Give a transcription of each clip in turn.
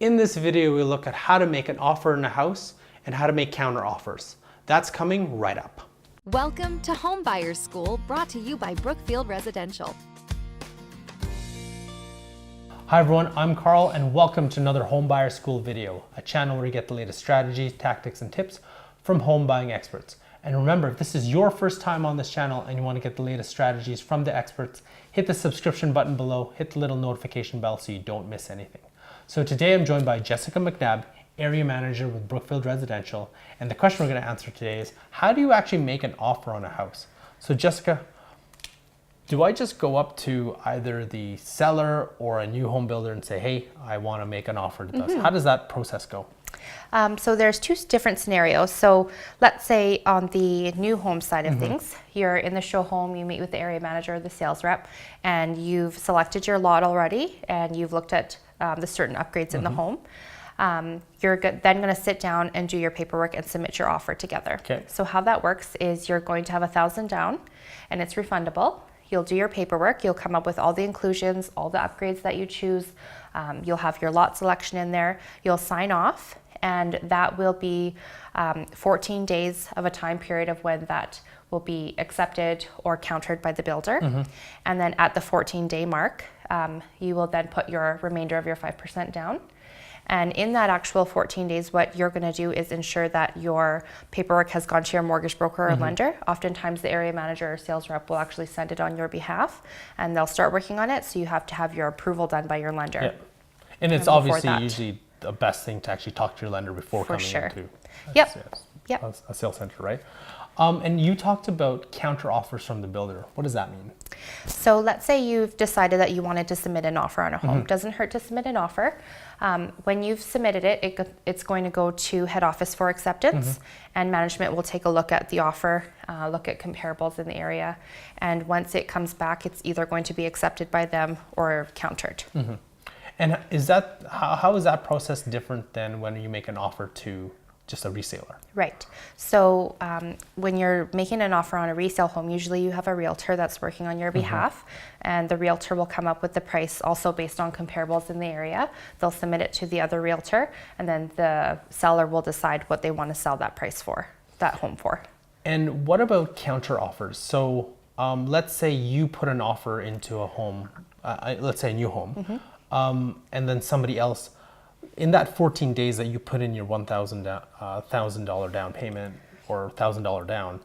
In this video, we'll look at how to make an offer in a house and how to make counter offers. That's coming right up. Welcome to Home Buyers School, brought to you by Brookfield Residential. Hi everyone, I'm Carl and welcome to another Home Buyer School video, a channel where you get the latest strategies, tactics, and tips from home buying experts. And remember, if this is your first time on this channel and you want to get the latest strategies from the experts, hit the subscription button below, hit the little notification bell so you don't miss anything. So today I'm joined by Jessica McNabb, Area Manager with Brookfield Residential. And the question we're going to answer today is, how do you actually make an offer on a house? So Jessica, do I just go up to either the seller or a new home builder and say, hey, I want to make an offer to this? How does that process go? So there's two different scenarios. So let's say on the new home side of things, you're in the show home, you meet with the area manager or the sales rep, and you've selected your lot already, and you've looked at the certain upgrades in the home. You're then going to sit down and do your paperwork and submit your offer together. Okay. So how that works is you're going to have $1,000 down, and it's refundable. You'll do your paperwork, you'll come up with all the inclusions, all the upgrades that you choose. You'll have your lot selection in there, you'll sign off, and that will be 14 days of a time period of when that will be accepted or countered by the builder. And then at the 14-day mark, you will then put your remainder of your 5% down. And in that actual 14 days, what you're going to do is ensure that your paperwork has gone to your mortgage broker or lender. Oftentimes the area manager or sales rep will actually send it on your behalf, and they'll start working on it. So you have to have your approval done by your lender. Yeah. And it's obviously usually the best thing to actually talk to your lender before coming into a sales center, right? And you talked about counter offers from the builder. What does that mean? So let's say you've decided that you wanted to submit an offer on a home. Doesn't hurt to submit an offer. When you've submitted it, it's going to go to head office for acceptance, and management will take a look at the offer, look at comparables in the area, and once it comes back, it's either going to be accepted by them or countered. And is that how is that process different than when you make an offer to just a reseller? Right. So when you're making an offer on a resale home, usually you have a realtor that's working on your behalf, and the realtor will come up with the price also based on comparables in the area. They'll submit it to the other realtor, and then the seller will decide what they want to sell that price for, that home for. And what about counter offers? So let's say you put an offer into a home, let's say a new home, and then somebody else, in that 14 days that you put in your $1,000 down payment or $1,000 down,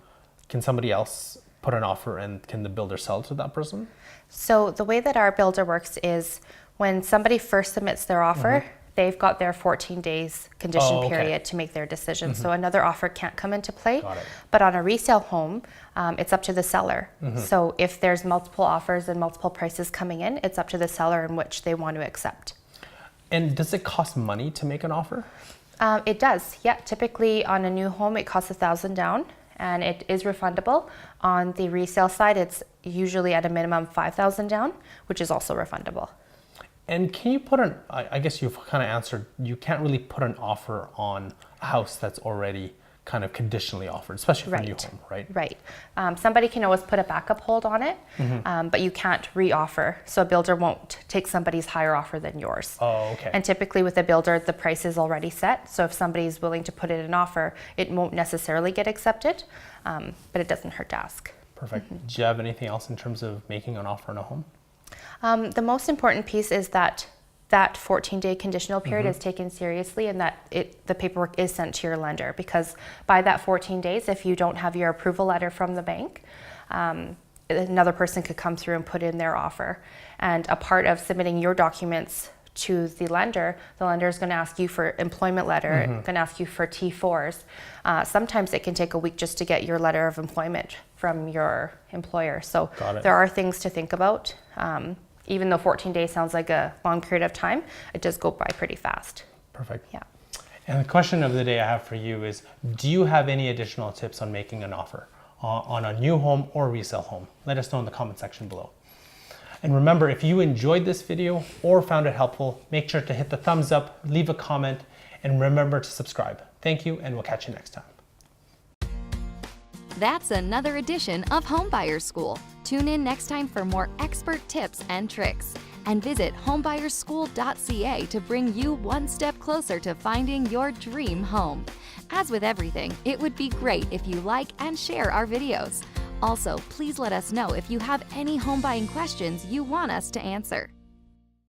can somebody else put an offer and can the builder sell to that person? So the way that our builder works is when somebody first submits their offer, they've got their 14 days condition period to make their decision. So another offer can't come into play. But on a resale home, it's up to the seller. So if there's multiple offers and multiple prices coming in, it's up to the seller in which they want to accept. And does it cost money to make an offer? It does, yeah. Typically on a new home, it costs $1,000 down, and it is refundable. On the resale side, it's usually at a minimum $5,000 down, which is also refundable. And can you put I guess you've kind of answered, you can't really put an offer on a house that's already kind of conditionally offered, especially for a new home, right? Right. Somebody can always put a backup hold on it, but you can't re-offer. So a builder won't take somebody's higher offer than yours. Oh, okay. And typically with a builder, the price is already set. So if somebody's willing to put in an offer, it won't necessarily get accepted, but it doesn't hurt to ask. Perfect. Do you have anything else in terms of making an offer on a home? The most important piece is that 14-day conditional period is taken seriously, and that the paperwork is sent to your lender, because by that 14 days, if you don't have your approval letter from the bank, another person could come through and put in their offer. And a part of submitting your documents to the lender is going to ask you for employment letter, going to ask you for T4s. Sometimes it can take a week just to get your letter of employment from your employer. So there are things to think about. Even though 14 days sounds like a long period of time, it does go by pretty fast. Perfect. Yeah. And the question of the day I have for you is, do you have any additional tips on making an offer on a new home or resale home? Let us know in the comment section below. And remember, if you enjoyed this video or found it helpful, make sure to hit the thumbs up, leave a comment, and remember to subscribe. Thank you, and we'll catch you next time. That's another edition of Home Buyers School. Tune in next time for more expert tips and tricks. And visit homebuyerschool.ca to bring you one step closer to finding your dream home. As with everything, it would be great if you like and share our videos. Also, please let us know if you have any home buying questions you want us to answer.